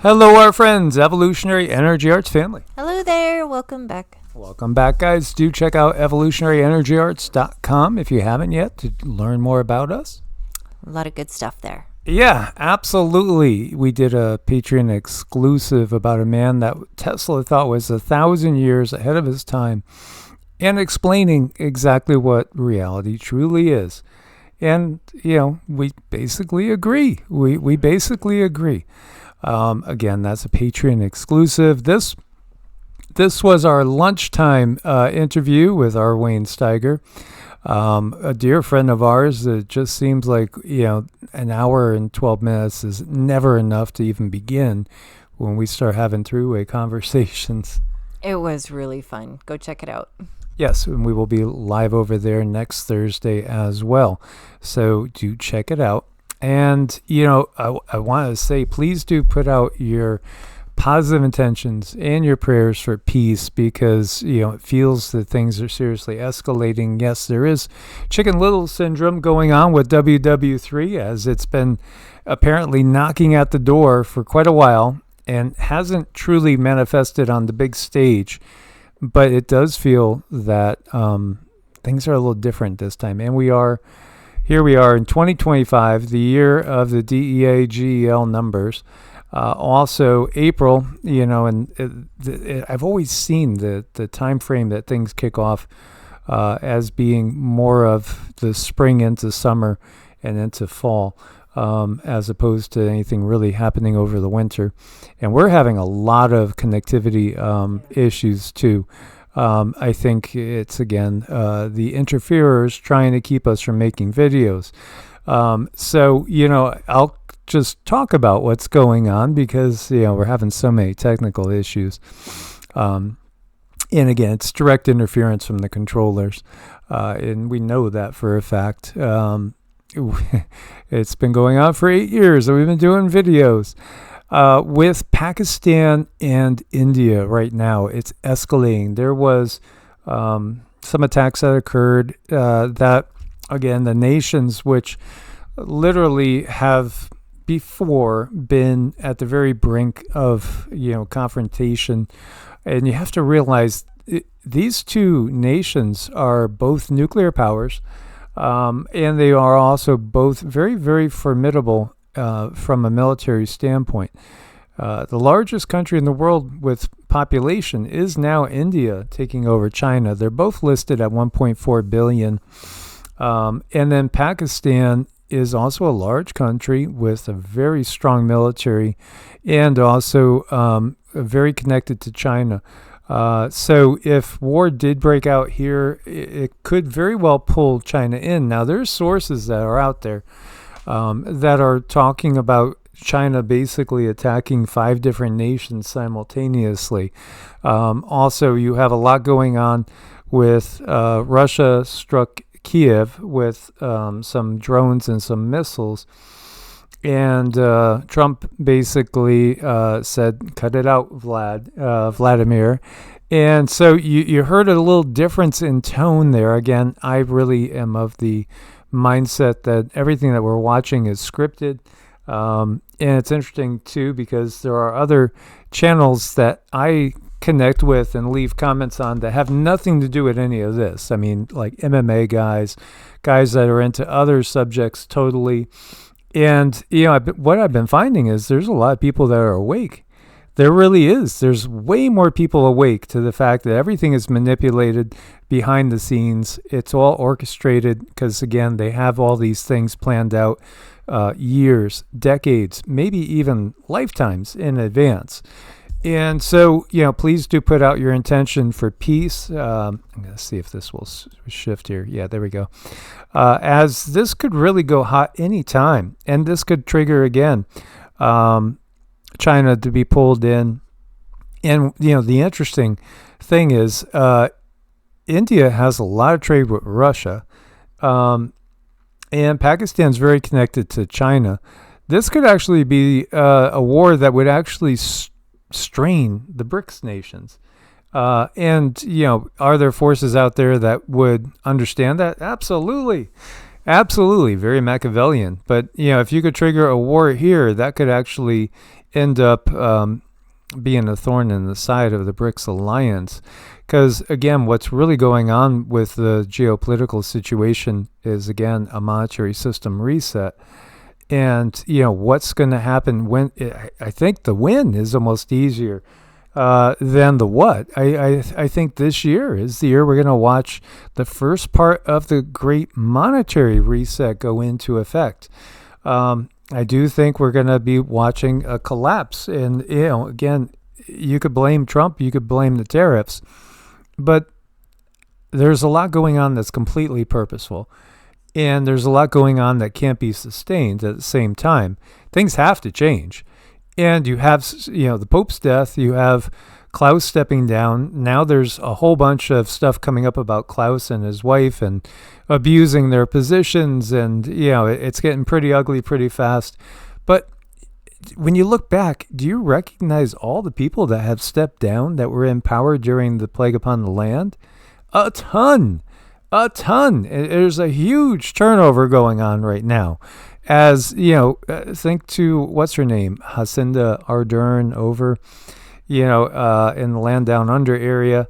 Hello, our friends, Evolutionary Energy Arts family. Hello there. Welcome back. Welcome back, guys. Do check out evolutionaryenergyarts.com if you haven't yet to learn more about us. A lot of good stuff there. Yeah, absolutely. We did a Patreon exclusive about a man that Tesla thought was 1,000 years ahead of his time and explaining exactly what reality truly is. And, we basically agree. We basically agree. Again, that's a Patreon exclusive. This was our lunchtime interview with R. Wayne Steiger, a dear friend of ours. It just seems like, an hour and 12 minutes is never enough to even begin when we start having three-way conversations. It was really fun. Go check it out. Yes, and we will be live over there next Thursday as well. So do check it out. And, I want to say, please do put out your positive intentions and your prayers for peace because, it feels that things are seriously escalating. Yes, there is Chicken Little syndrome going on with WW3 as it's been apparently knocking at the door for quite a while and hasn't truly manifested on the big stage. But it does feel that things are a little different this time. And here we are in 2025, the year of the DEA-GEL numbers. Also, April, and I've always seen the time frame that things kick off as being more of the spring into summer and into fall, as opposed to anything really happening over the winter. And we're having a lot of connectivity issues too. I think it's, again, the interferers trying to keep us from making videos. So, I'll just talk about what's going on because, we're having so many technical issues. And again, it's direct interference from the controllers. And we know that for a fact. It's been going on for 8 years that we've been doing videos. With Pakistan and India right now, it's escalating. There was some attacks that occurred that, again, the nations which literally have before been at the very brink of, confrontation. And you have to realize these two nations are both nuclear powers, and they are also both very, very formidable from a military standpoint. The largest country in the world with population is now India, taking over China. They're both listed at 1.4 billion. And then Pakistan is also a large country with a very strong military and also very connected to China. So if war did break out here, it could very well pull China in. Now, there's sources that are out there that are talking about China basically attacking 5 different nations simultaneously. Also, you have a lot going on with Russia struck Kiev with some drones and some missiles. And Trump basically said, cut it out, Vladimir. And so you heard a little difference in tone there. Again, I really am of the mindset that everything that we're watching is scripted. And it's interesting, too, because there are other channels that I connect with and leave comments on that have nothing to do with any of this. I mean, like MMA guys that are into other subjects totally. And, what I've been finding is there's a lot of people that are awake. There really is. There's way more people awake to the fact that everything is manipulated behind the scenes. It's all orchestrated because, again, they have all these things planned out years, decades, maybe even lifetimes in advance. And so, please do put out your intention for peace. I'm going to see if this will shift here. Yeah, there we go. As this could really go hot anytime, and this could trigger, again, China to be pulled in. And, the interesting thing is India has a lot of trade with Russia, and Pakistan's very connected to China. This could actually be a war that would actually strain the BRICS nations. And, are there forces out there that would understand that? Absolutely. Absolutely. Very Machiavellian. But, if you could trigger a war here, that could actually end up being a thorn in the side of the BRICS alliance. Because, again, what's really going on with the geopolitical situation is, again, a monetary system reset. And, what's going to happen when I think the when is almost easier than the what. I think this year is the year we're going to watch the first part of the great monetary reset go into effect. I do think we're going to be watching a collapse. And, again, you could blame Trump, you could blame the tariffs, but there's a lot going on that's completely purposeful. And there's a lot going on that can't be sustained at the same time. Things have to change. And you have, the Pope's death, you have Klaus stepping down. Now there's a whole bunch of stuff coming up about Klaus and his wife and abusing their positions. And, it's getting pretty ugly pretty fast. But when you look back, do you recognize all the people that have stepped down that were in power during the plague upon the land? A ton. There's a huge turnover going on right now. As, think to, what's her name? Jacinda Ardern over, in the land down under area.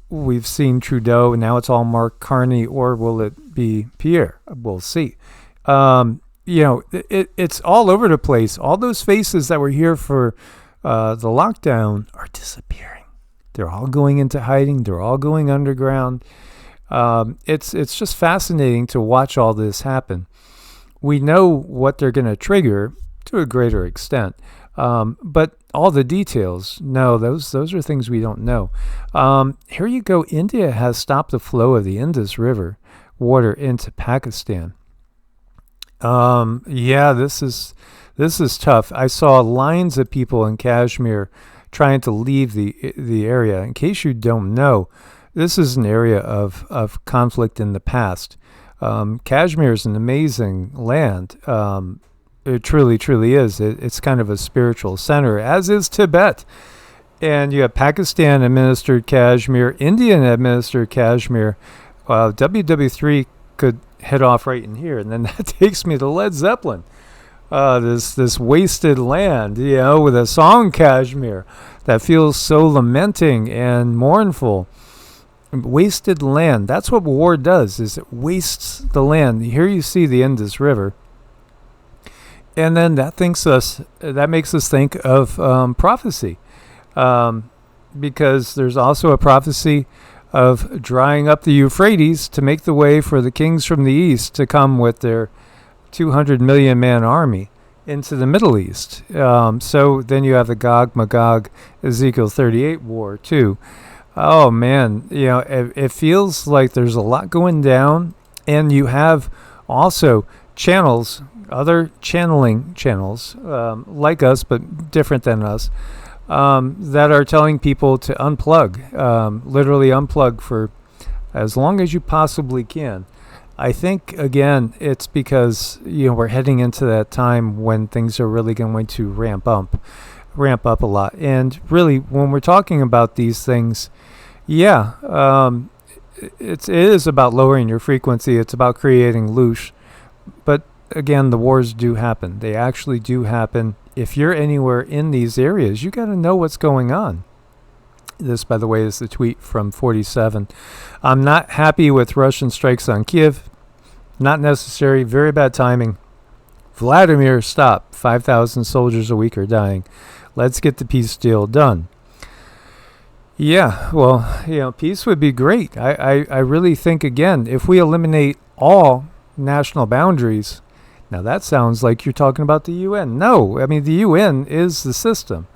We've seen Trudeau, and now it's all Mark Carney, or will it be Pierre? We'll see. It's all over the place. All those faces that were here for the lockdown are disappearing. They're all going into hiding. They're all going underground. It's just fascinating to watch all this happen. We know what they're going to trigger to a greater extent, but all the details, no, those are things we don't know. Here you go. India has stopped the flow of the Indus River water into Pakistan. This is tough. I saw lines of people in Kashmir trying to leave the area. In case you don't know, this is an area of conflict in the past. Kashmir is an amazing land. It truly, truly is. It's kind of a spiritual center, as is Tibet. And you have Pakistan-administered Kashmir, Indian-administered Kashmir. WW3 could head off right in here, and then that takes me to Led Zeppelin. This wasted land, with a song Kashmir that feels so lamenting and mournful. Wasted land. That's what war does, is it wastes the land. Here you see the Indus River. And then that makes us think of prophecy. Because there's also a prophecy of drying up the Euphrates to make the way for the kings from the east to come with their 200 million man army into the Middle East. So then you have the Gog-Magog Ezekiel 38 war too. Oh man, it feels like there's a lot going down, and you have also channels, other channeling channels, like us but different than us, that are telling people to unplug, literally unplug for as long as you possibly can. I think, again, it's because, we're heading into that time when things are really going to ramp up a lot. And really, when we're talking about these things, it is about lowering your frequency. It's about creating loosh. But again, the wars do happen. They actually do happen. If you're anywhere in these areas, you got to know what's going on. This, by the way, is the tweet from 47. I'm not happy with Russian strikes on Kiev. Not necessary. Very bad timing. Vladimir, stop. 5,000 soldiers a week are dying. Let's get the peace deal done. Yeah, well, peace would be great. I really think, again, if we eliminate all national boundaries, now that sounds like you're talking about the UN. No, I mean, the UN is the system.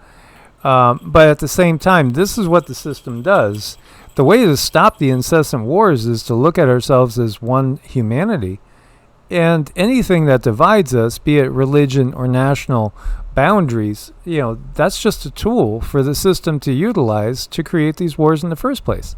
But at the same time, this is what the system does. The way to stop the incessant wars is to look at ourselves as one humanity. And anything that divides us, be it religion or national boundaries, that's just a tool for the system to utilize to create these wars in the first place.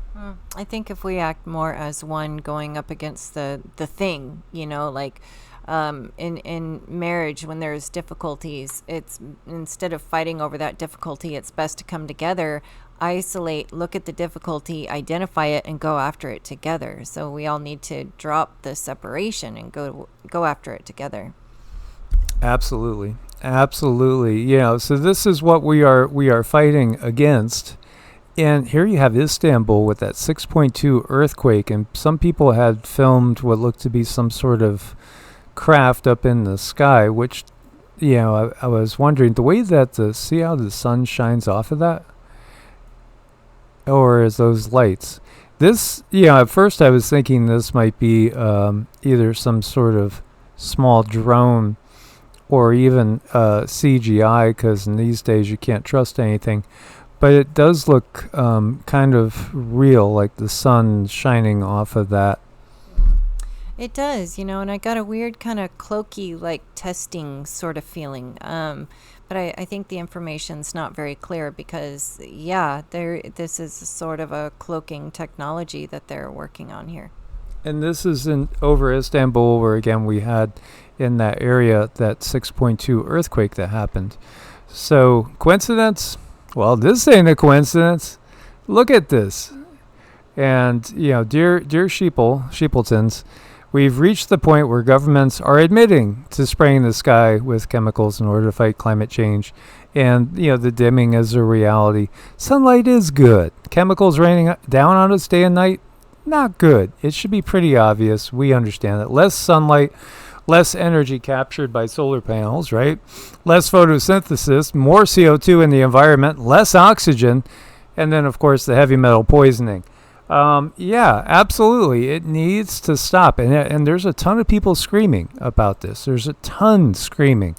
I think if we act more as one going up against the thing, like in marriage, when there's difficulties, it's instead of fighting over that difficulty, it's best to come together, isolate, look at the difficulty, identify it, and go after it together. So we all need to drop the separation and go after it together. Absolutely. Absolutely. So this is what we are fighting against. And here you have Istanbul with that 6.2 earthquake, and some people had filmed what looked to be some sort of craft up in the sky, which, I was wondering, the way that see how the sun shines off of that? Or is those lights? This, at first I was thinking this might be either some sort of small drone or even CGI, because in these days you can't trust anything. But it does look kind of real, like the sun shining off of that. It does, and I got a weird kind of cloaky, like testing sort of feeling. But I think the information's not very clear because, this is sort of a cloaking technology that they're working on here. And this is over Istanbul, where again we had in that area that 6.2 earthquake that happened. So coincidence? Well, this ain't a coincidence. Look at this. And, dear sheepletons, we've reached the point where governments are admitting to spraying the sky with chemicals in order to fight climate change. And, the dimming is a reality. Sunlight is good. Chemicals raining down on us day and night, not good. It should be pretty obvious. We understand that. Less sunlight, less energy captured by solar panels, right? Less photosynthesis, more CO2 in the environment, less oxygen, and then, of course, the heavy metal poisoning. Absolutely. It needs to stop. And there's a ton of people screaming about this. There's a ton screaming.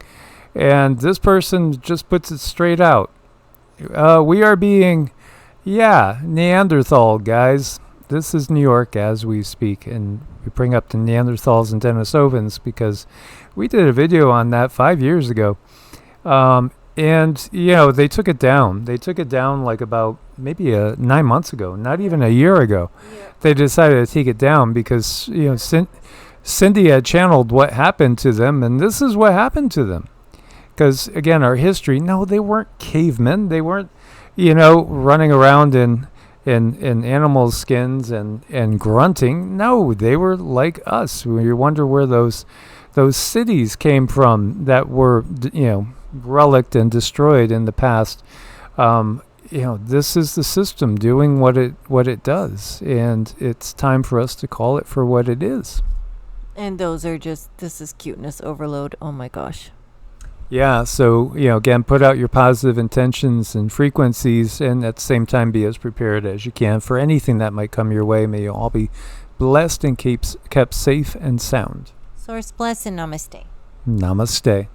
And this person just puts it straight out. We are being, Neanderthal, guys. This is New York as we speak, and we bring up the Neanderthals and Denisovans because we did a video on that 5 years ago. And, they took it down. They took it down like about maybe 9 months ago, not even a year ago. Yeah. They decided to take it down because, Cindy had channeled what happened to them, and this is what happened to them. Because, again, our history, no, they weren't cavemen. They weren't, running around in animal skins and grunting. No, they were like us. We wonder where those cities came from that were, relicked and destroyed in the past. This is the system doing what it does, and it's time for us to call it for what it is. And those are this is cuteness overload. Oh my gosh. Yeah, so, again, put out your positive intentions and frequencies, and at the same time be as prepared as you can for anything that might come your way. May you all be blessed and kept safe and sound. Source bless and namaste. Namaste.